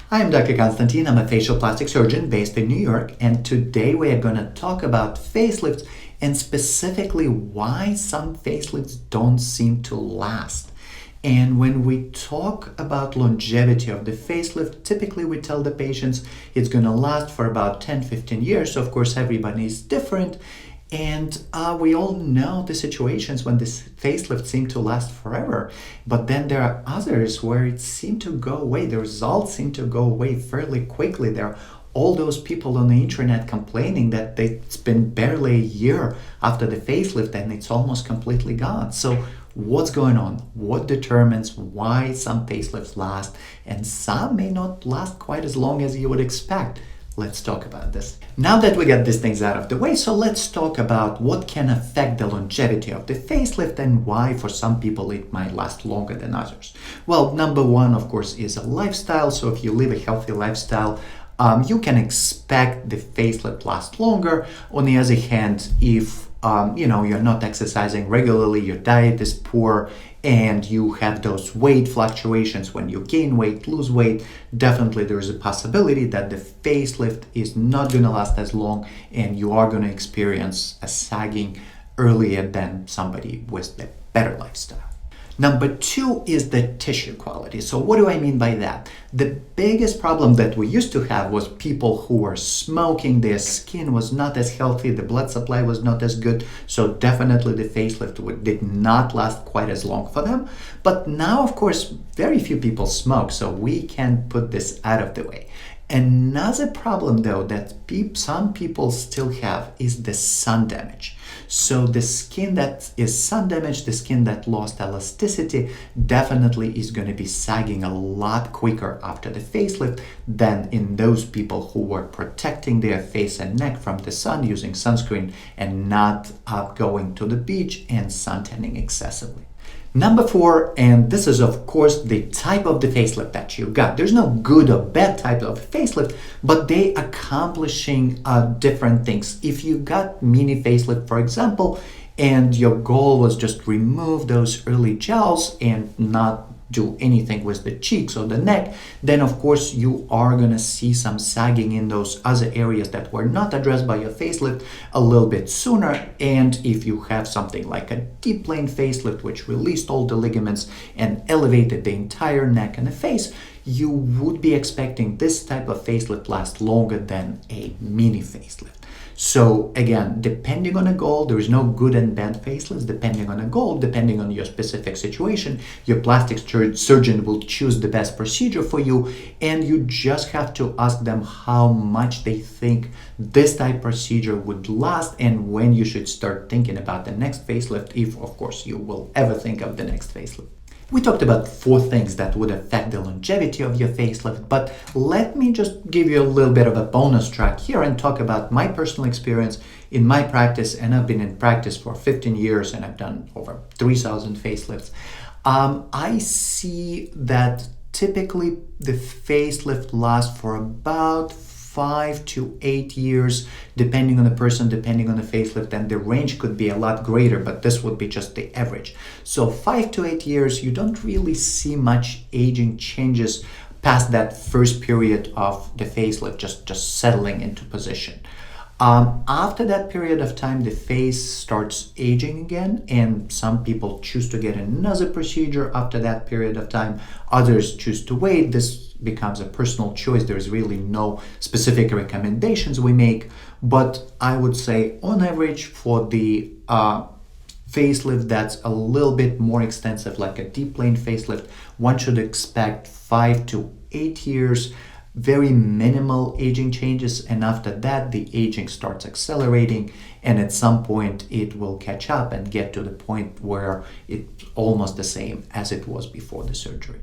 I'm Dr. Konstantin. I'm a facial plastic surgeon based in New York, and today we are going to talk about facelifts and specifically why some facelifts don't seem to last. And when we talk about longevity of the facelift, typically we tell the patients it's going to last for about 10-15 years. So of course, everybody is different. And we all know the situations when this facelift seem to last forever, but then there are others where it seemed to go away. The results seem to go away fairly quickly. There are all those people on the internet complaining that it's been barely a year after the facelift and it's almost completely gone. So what's going on? What determines why some facelifts last and some may not last quite as long as you would expect? Let's talk about this. Now that we got these things out of the way, so let's talk about what can affect the longevity of the facelift and why for some people it might last longer than others. Well, number one, of course, is a lifestyle. So if you live a healthy lifestyle, you can expect the facelift last longer. On the other hand, if you're not exercising regularly, your diet is poor, and you have those weight fluctuations when you gain weight, lose weight, definitely there is a possibility that the facelift is not going to last as long and you are going to experience a sagging earlier than somebody with a better lifestyle. Number two is the tissue quality. So what do I mean by that? The biggest problem that we used to have was people who were smoking, their skin was not as healthy, the blood supply was not as good, so definitely the facelift did not last quite as long for them. But now, of course, very few people smoke, so we can put this out of the way. Another problem, though, that some people still have is the sun damage. So the skin that is sun damaged, the skin that lost elasticity, definitely is going to be sagging a lot quicker after the facelift than in those people who were protecting their face and neck from the sun using sunscreen and not going to the beach and suntanning excessively. Number four, and this is of course the type of the facelift that you got. There's no good or bad type of facelift, but they accomplishing different things. If you got mini facelift, for example, and your goal was just remove those early gels and not do anything with the cheeks or the neck, then of course you are going to see some sagging in those other areas that were not addressed by your facelift a little bit sooner. And if you have something like a deep plane facelift which released all the ligaments and elevated the entire neck and the face, you would be expecting this type of facelift last longer than a mini facelift. So again, depending on a goal, there is no good and bad facelifts. Depending on a goal, depending on your specific situation, your plastic surgeon will choose the best procedure for you, and you just have to ask them how much they think this type of procedure would last and when you should start thinking about the next facelift, if of course you will ever think of the next facelift. We talked about 4 things that would affect the longevity of your facelift, but let me just give you a little bit of a bonus track here and talk about my personal experience in my practice. And I've been in practice for 15 years and I've done over 3,000 facelifts. I see that typically the facelift lasts for about 5 to 8 years, depending on the person, depending on the facelift, and the range could be a lot greater, but this would be just the average. So 5 to 8 years, you don't really see much aging changes past that first period of the facelift, just settling into position. After that period of time, the face starts aging again, and some people choose to get another procedure after that period of time. Others choose to wait. This becomes a personal choice. There's really no specific recommendations we make, but I would say on average for the facelift that's a little bit more extensive, like a deep plane facelift, one should expect 5 to 8 years, very minimal aging changes, and after that the aging starts accelerating, and at some point it will catch up and get to the point where it's almost the same as it was before the surgery.